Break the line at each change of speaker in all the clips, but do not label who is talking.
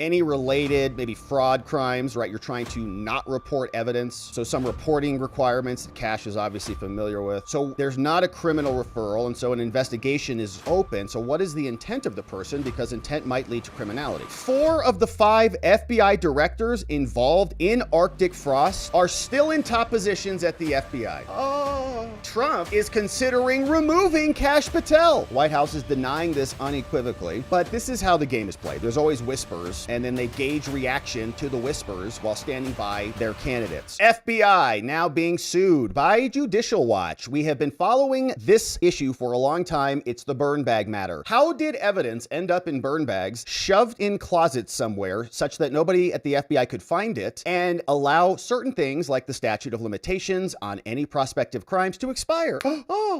any related, maybe fraud crimes, right? You're trying to not report evidence. So some reporting requirements that Cash is obviously familiar with. So there's not a criminal referral, and so an investigation is open. So what is the intent of the person? Because intent might lead to criminality. 4 of the 5 FBI directors involved in Arctic frost are still in top positions at the FBI. Oh, Trump is considering removing Cash Patel. White House is denying this unequivocally, but this is how the game is played. There's always whispers, and then they gauge reaction to the whispers while standing by their candidates. FBI now being sued by Judicial Watch. We have been following this issue for a long time. It's the burn bag matter. How did evidence end up in burn bags, shoved in closets somewhere, such that nobody at the FBI could find it, and allow certain things like the statute of limitations on any prospective crimes to expire?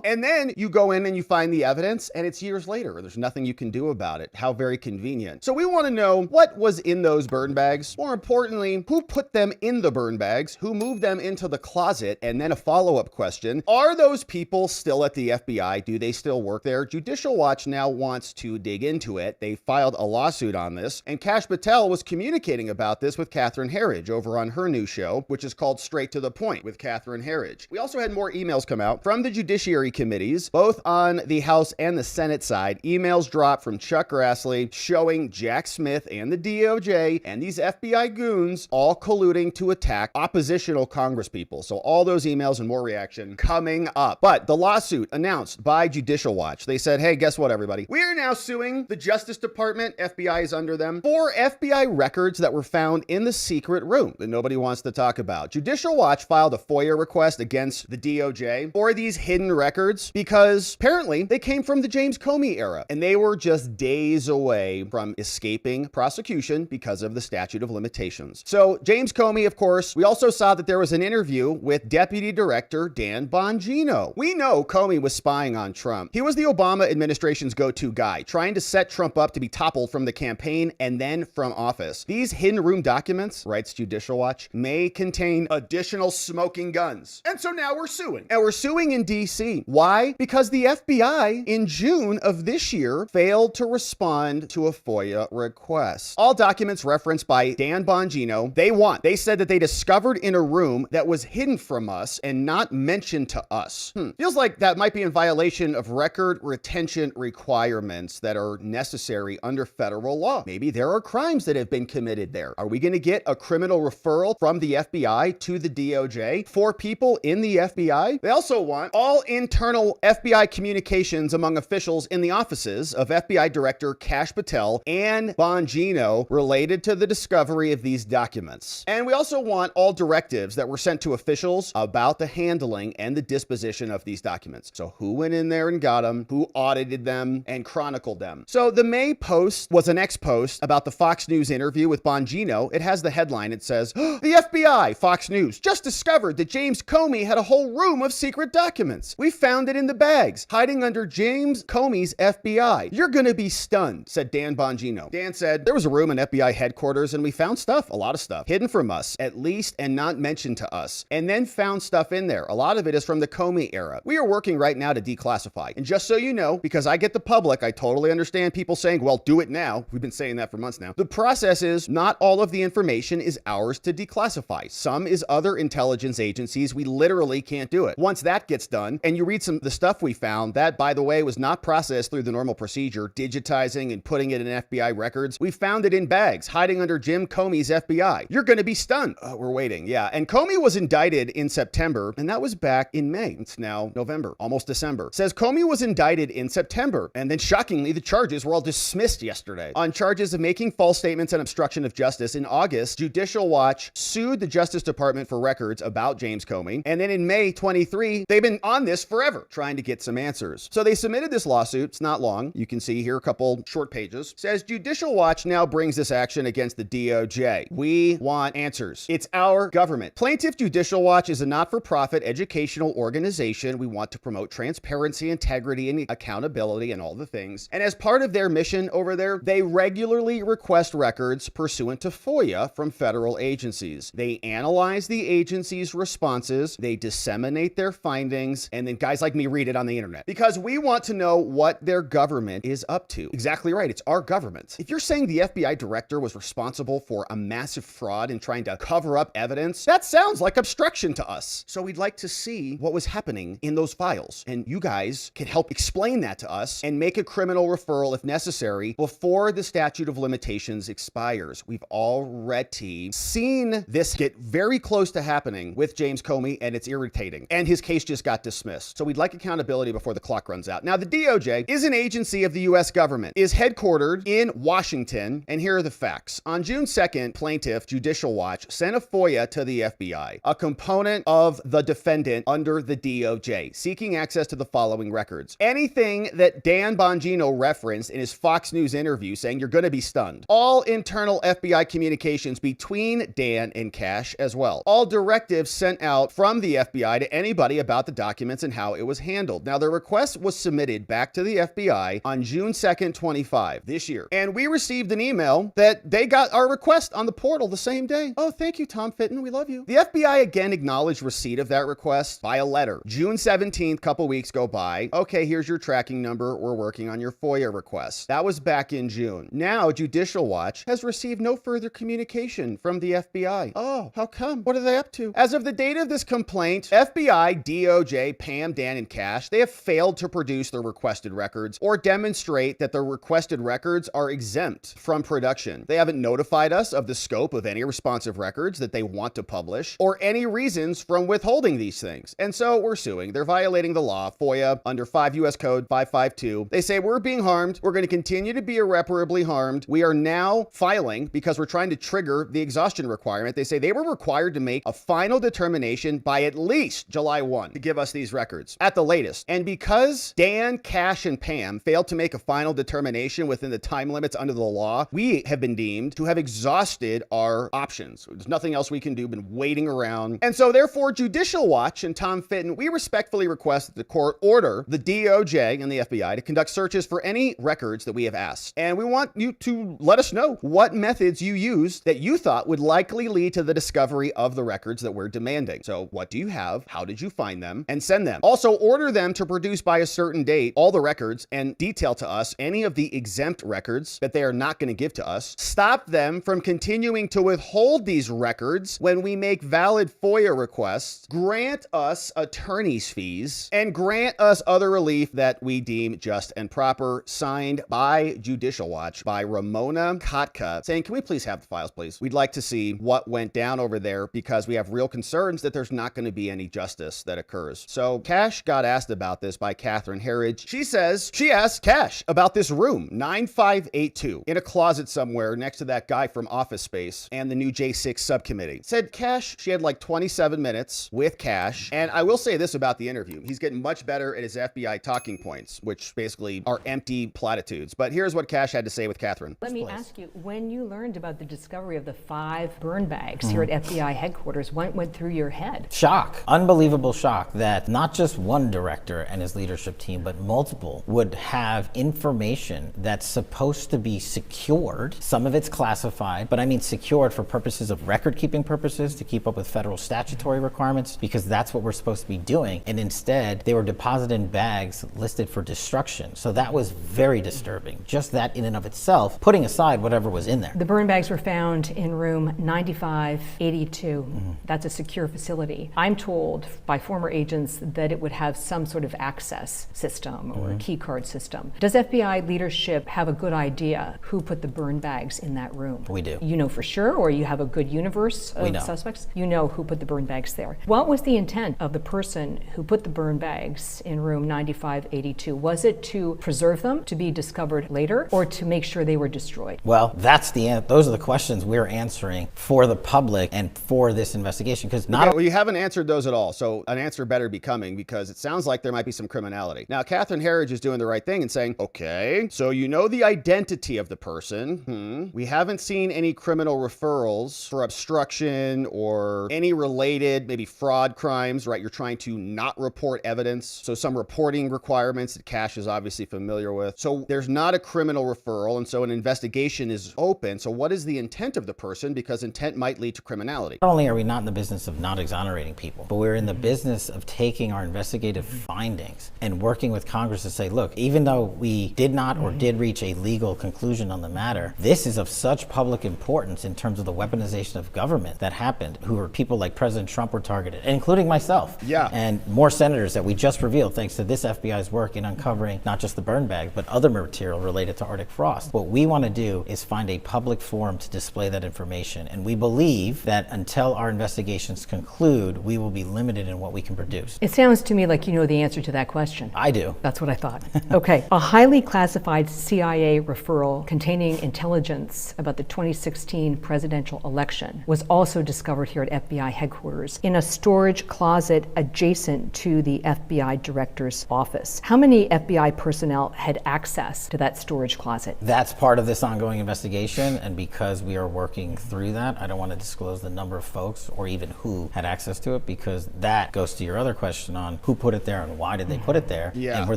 And then you go in and you find the evidence, and it's years later. There's nothing you can do about it. How very convenient. So we want to know what was in those burn bags. More importantly, who put them in the burn bags, who moved them into the closet, and then a follow-up question. Are those people still at the FBI? Do they still work there? Judicial Watch now wants to dig into it. They filed a lawsuit on this, and Cash Patel was communicating about this with Catherine Herridge over on her new show, which is called Straight to the Point with Catherine Herridge. We also had more emails come out from the Judiciary Committees, both on the House and the Senate side. Emails dropped from Chuck Grassley showing Jack Smith and the DOJ and these FBI goons all colluding to attack oppositional congresspeople. So all those emails and more reaction coming up. But the lawsuit announced by Judicial Watch, they said, hey, guess what, everybody? We are now suing the Justice Department, FBI is under them, for FBI records that were found in the secret room that nobody wants to talk about. Judicial Watch filed a FOIA request against the DOJ for these hidden records because apparently they came from the James Comey era, and they were just days away from escaping prosecution because of the statute of limitations. So James Comey, of course, we also saw that there was an interview with Deputy Director Dan Bongino. We know Comey was spying on Trump. He was the Obama administration's go-to guy, trying to set Trump up to be toppled from the campaign and then from office. These hidden room documents, writes Judicial Watch, may contain additional smoking guns. And so now we're suing. And we're suing in DC. Why? Because the FBI in June of this year failed to respond to a FOIA request. All documents referenced by Dan Bongino, they said that they discovered in a room that was hidden from us and not mentioned to us. Feels like that might be in violation of record retention requirements that are necessary under federal law. Maybe there are crimes that have been committed there. Are we going to get a criminal referral from the FBI to the DOJ for people in the FBI? They also want all internal FBI communications among officials in the offices of FBI Director Cash Patel and Bongino related to the discovery of these documents. And we also want all directives that were sent to officials about the handling and the disposition of these documents. So who went in there and got them, who audited them and chronicled them. So the May post was an ex-post about the Fox News interview with Bongino. It has the headline. It says, the FBI, Fox News, just discovered that James Comey had a whole room of secret documents. We found it in the bags, hiding under James Comey's FBI. You're gonna be stunned, said Dan Bongino. Dan said, there was a room in FBI headquarters and we found stuff, a lot of stuff, hidden from us, at least, and not mentioned to us, and then found stuff in there. A lot of it is from the Comey era. We are working right now to declassify. And just so you know, because I get the public, I totally understand people saying, well, do it now. We've been saying that for months now. The process is not all of the information is ours to declassify. Some is other intelligence agencies. We literally can't do it. Once that gets done, and you read some of the stuff we found, that, by the way, was not processed through the normal procedure, digitizing and putting it in FBI records. We found it in bags, hiding under Jim Comey's FBI. You're going to be stunned. We're waiting. Yeah. And Comey was indicted in September, and that was back in May. It's now November, almost December. Says Comey was indicted in September, and then shockingly, the charges were all dismissed yesterday on charges of making false statements and obstruction of justice. In August, Judicial Watch sued the Justice Department for records about James Comey. And then in May 23, they've been on this forever, trying to get some answers. So they submitted this lawsuit. It's not long. You can see here a couple short pages. Says Judicial Watch now brings this action against the DOJ. We want answers. It's our government. Plaintiff Judicial Watch is a not-for-profit educational organization. We want to promote transparency, integrity, and accountability and all the things. And as part of their mission over there, they regularly request records pursuant to FOIA from federal agencies. They analyze the agency's responses, they disseminate their findings, and then guys like me read it on the internet because we want to know what their government is up to. Exactly right. It's our government. If you're saying the FBI director was responsible for a massive fraud and trying to cover up evidence, that sounds like obstruction to us. So we'd like to see what was happening in those files. And you guys can help explain that to us and make a criminal referral if necessary before the statute of limitations expires. We've already seen this get very close to happening with James Comey, and it's irritating. And his case just got dismissed. So we'd like accountability before the clock runs out. Now, the DOJ is an agency of the U.S. government, is headquartered in Washington, and here are the facts. On June 2nd, plaintiff Judicial Watch sent a FOIA to the FBI, a component of the defendant under the DOJ, seeking access to the following records. Anything that Dan Bongino referenced in his Fox News interview saying you're going to be stunned. All internal FBI communications between Dan and Cash as well. All directives sent out from the FBI to anybody about the documents and how it was handled. Now, the request was submitted back to the FBI on June 2nd, 25 this year. And we received an email that they got our request on the portal the same day. Oh, thank you, Tom Fitton. We love you. The FBI again acknowledged receipt of that request by a letter. June 17th, couple weeks go by. Okay, here's your tracking number. We're working on your FOIA request. That was back in June. Now, Judicial Watch has received no further communication from the FBI. Oh, how come? What are they up to? As of the date of this complaint, FBI, DOJ, Pam, Dan, and Cash, they have failed to produce the requested records or demonstrate that the requested records are exempt from production. They haven't notified us of the scope of any responsive records that they want to publish or any reasons from withholding these things. And so we're suing. They're violating the law, FOIA, under 5 U.S. Code 552. They say we're being harmed. We're going to continue to be irreparably harmed. We are now filing because we're trying to trigger the exhaustion requirement. They say they were required to make a final determination by at least July 1 to give us these records at the latest. And because Dan, Cash, and Pam failed to make a final determination within the time limits under the law, we have been deemed to have exhausted our options. There's nothing else we can do, been waiting around. And so therefore, Judicial Watch and Tom Fitton, we respectfully request that the court order the DOJ and the FBI to conduct searches for any records that we have asked. And we want you to let us know what methods you used that you thought would likely lead to the discovery of the records that we're demanding. So what do you have? How did you find them? And send them. Also, order them to produce by a certain date all the records and detail to us any of the exempt records that they are not going to give to us. Stop them from continuing to withhold these records when we make valid FOIA requests. Grant us attorney's fees and grant us other relief that we deem just and proper. Signed by Judicial Watch by Ramona Kotka, saying, can we please have the files, please? We'd like to see what went down over there because we have real concerns that there's not going to be any justice that occurs. So Cash got asked about this by Catherine Herridge. She says she asked Cash about this room, 9582, in a closet somewhere next to that guy from Office Space and the new J6 subcommittee. Said Cash, she had like 27 minutes with Cash. And I will say this about the interview. He's getting much better at his FBI talking points, which basically are empty platitudes. But here's what Cash had to say with Catherine.
Let me ask you, when you learned about the discovery of the 5 burn bags here at FBI headquarters, what went through your head?
Shock. Unbelievable shock that not just one director and his leadership team, but multiple would have information that's supposed to be secured. Some of it's classified, but I mean secured for purposes of record-keeping purposes to keep up with federal statutory requirements, because that's what we're supposed to be doing. And instead, they were deposited in bags listed for destruction. So that was very disturbing. Just that in and of itself, putting aside whatever was in there.
The burn bags were found in room 9582. That's a secure facility. I'm told by former agents that it would have some sort of access system or a key card system. Does FBI leadership have a good idea who put the burn bags in that room?
We do.
You know for sure, or you have a good universe of suspects? You know who put the burn bags there. What was the intent of the person who put the burn bags in room 9582? Was it to preserve them to be discovered later, or to make sure they were destroyed?
Well, those are the questions we're answering for the public and for this investigation, because
well, you haven't answered those at all. So an answer better be coming, because it sounds like there might be some criminality. Now, Catherine Herridge is doing the right thing and saying, okay, so you know the identity of the person. We haven't seen any criminal referrals for obstruction or any related maybe fraud crimes, right? You're trying to not report evidence. So some reporting requirements that Cash is obviously familiar with. So there's not a criminal referral. And so an investigation is open. So what is the intent of the person? Because intent might lead to criminality.
Not only are we not in the business of not exonerating people, but we're in the business business of taking our investigative findings and working with Congress to say, look, even though we did not or did reach a legal conclusion on the matter, this is of such public importance in terms of the weaponization of government that happened, who are people like President Trump were targeted, including myself.
Yeah.
And more senators that we just revealed thanks to this FBI's work in uncovering not just the burn bag, but other material related to Arctic frost. What we want to do is find a public forum to display that information. And we believe that until our investigations conclude, we will be limited in what we can produce.
It sounds to me like you know the answer to that question.
I do.
That's what I thought. Okay. A highly classified CIA referral containing intelligence about the 2016 presidential election was also discovered here at FBI headquarters in a storage closet adjacent to the FBI director's office. How many FBI personnel had access to that storage closet?
That's part of this ongoing investigation, and because we are working through that, I don't want to disclose the number of folks or even who had access to it, because that goes to your other question on who put it there and why did they put it there, and were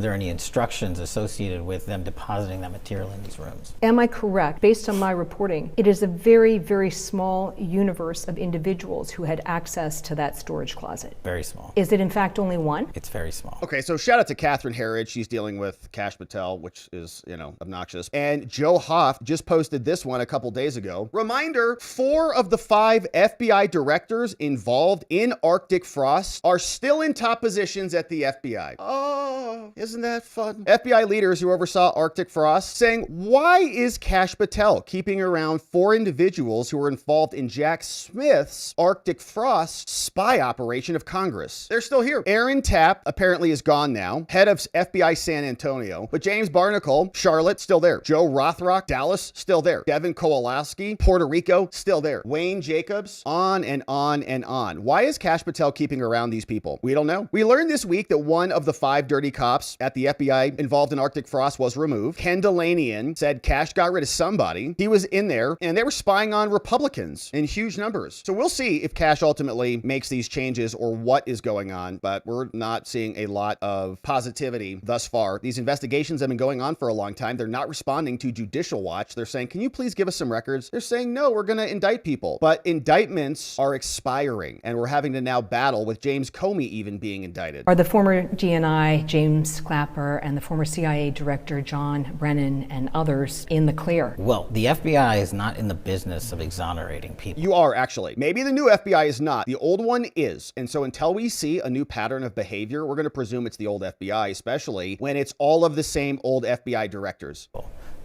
there any instructions associated with them depositing that material in these rooms.
Am I correct? Based on my reporting, it is a very, very small universe of individuals who had access to that storage closet.
Very small.
Is it in fact only one?
It's very small.
Okay, so shout out to Catherine Herod. She's dealing with Cash Patel, which is, obnoxious. And Joe Hoff just posted this one a couple days ago. Reminder, 4 of the 5 FBI directors involved in Arctic frost are still in top positions at the FBI. Oh, isn't that fun? FBI leaders who oversaw Arctic frost saying, why is Cash Patel keeping around 4 individuals who were involved in Jack Smith's Arctic frost spy operation of Congress? They're still here. Aaron Tapp apparently is gone now, head of FBI San Antonio, but James Barnacle, Charlotte, still there. Joe Rothrock, Dallas, still there. Devin Kowalski, Puerto Rico, still there. Wayne Jacobs, on and on and on. Why is Cash Patel keeping around these people? We don't know. We learned this week that one of the 5 dirty cops at the FBI involved in Arctic frost was removed. Ken Delanian said Cash got rid of somebody. He was in there and they were spying on Republicans in huge numbers. So we'll see if Cash ultimately makes these changes or what is going on, but we're not seeing a lot of positivity thus far. These investigations have been going on for a long time. They're not responding to Judicial Watch. They're saying, can you please give us some records? They're saying, no, we're going to indict people. But indictments are expiring and we're having to now battle with James Comey even being indicted.
Are the former DNI, James Clapper, and the former CIA director, John Brennan, and others in the clear?
Well, the FBI is not in the business of exonerating people.
You are actually. Maybe the new FBI is not. The old one is. And so until we see a new pattern of behavior, we're going to presume it's the old FBI, especially when it's all of the same old FBI directors.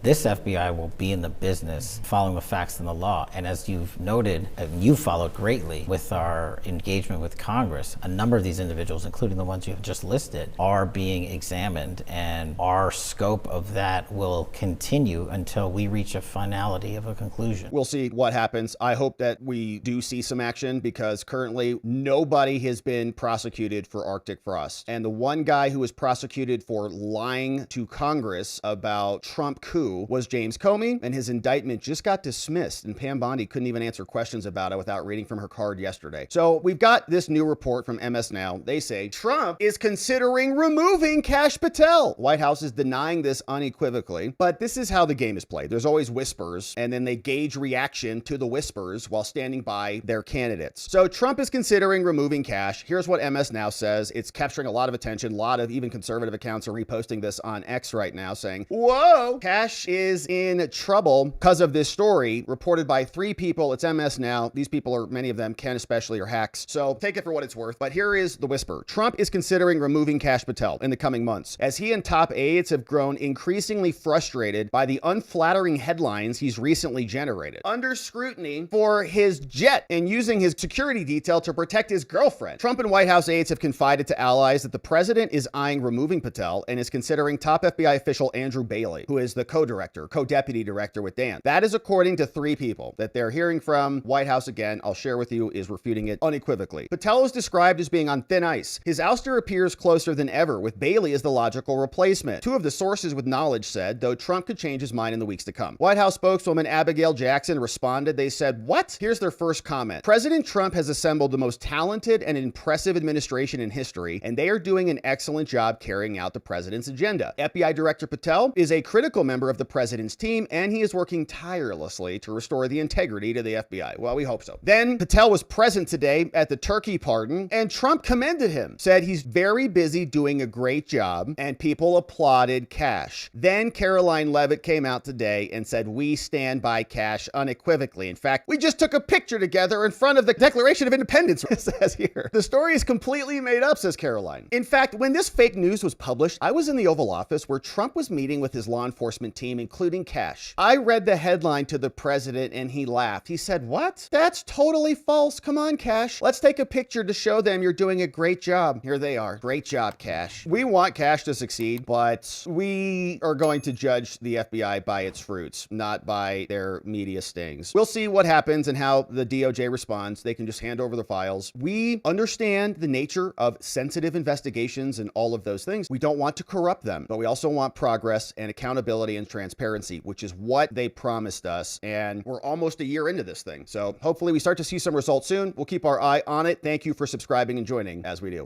This FBI will be in the business following the facts and the law. And as you've noted, and you followed greatly with our engagement with Congress, a number of these individuals, including the ones you have just listed, are being examined. And our scope of that will continue until we reach a finality of a conclusion.
We'll see what happens. I hope that we do see some action because currently nobody has been prosecuted for Arctic frost. And the one guy who was prosecuted for lying to Congress about Trump coup was James Comey, and his indictment just got dismissed, and Pam Bondi couldn't even answer questions about it without reading from her card yesterday. So we've got this new report from MS Now. They say Trump is considering removing Cash Patel. White House is denying this unequivocally, but this is how the game is played. There's always whispers, and then they gauge reaction to the whispers while standing by their candidates. So Trump is considering removing Cash. Here's what MS Now says. It's capturing a lot of attention. A lot of even conservative accounts are reposting this on X right now saying, whoa, Cash is in trouble because of this story reported by 3 people. It's MS Now. These people are, many of them, Ken especially, are hacks. So take it for what it's worth. But here is the whisper. Trump is considering removing Cash Patel in the coming months as he and top aides have grown increasingly frustrated by the unflattering headlines he's recently generated. Under scrutiny for his jet and using his security detail to protect his girlfriend. Trump and White House aides have confided to allies that the president is eyeing removing Patel and is considering top FBI official Andrew Bailey, who is the co-deputy director with Dan. That is according to 3 people that they're hearing from. White House, again, I'll share with you, is refuting it unequivocally. Patel is described as being on thin ice. His ouster appears closer than ever, with Bailey as the logical replacement. 2 of the sources with knowledge said, though Trump could change his mind in the weeks to come. White House spokeswoman Abigail Jackson responded. They said, what? Here's their first comment. President Trump has assembled the most talented and impressive administration in history, and they are doing an excellent job carrying out the president's agenda. FBI Director Patel is a critical member of the president's team, and he is working tirelessly to restore the integrity to the FBI. Well, we hope so. Then Patel was present today at the turkey pardon, and Trump commended him, said he's very busy doing a great job, and people applauded Cash. Then Caroline Leavitt came out today and said, "We stand by Cash unequivocally. In fact, we just took a picture together in front of the Declaration of Independence," it says here. "The story is completely made up," says Caroline. "In fact, when this fake news was published, I was in the Oval Office where Trump was meeting with his law enforcement team, including Cash. I read the headline to the president and he laughed. He said, 'What? That's totally false. Come on, Cash. Let's take a picture to show them you're doing a great job.' Here they are. Great job, Cash." We want Cash to succeed, but we are going to judge the FBI by its fruits, not by their media stings. We'll see what happens and how the DOJ responds. They can just hand over the files. We understand the nature of sensitive investigations and all of those things. We don't want to corrupt them, but we also want progress and accountability and transparency, which is what they promised us. And we're almost a year into this thing. So hopefully we start to see some results soon. We'll keep our eye on it. Thank you for subscribing and joining as we do.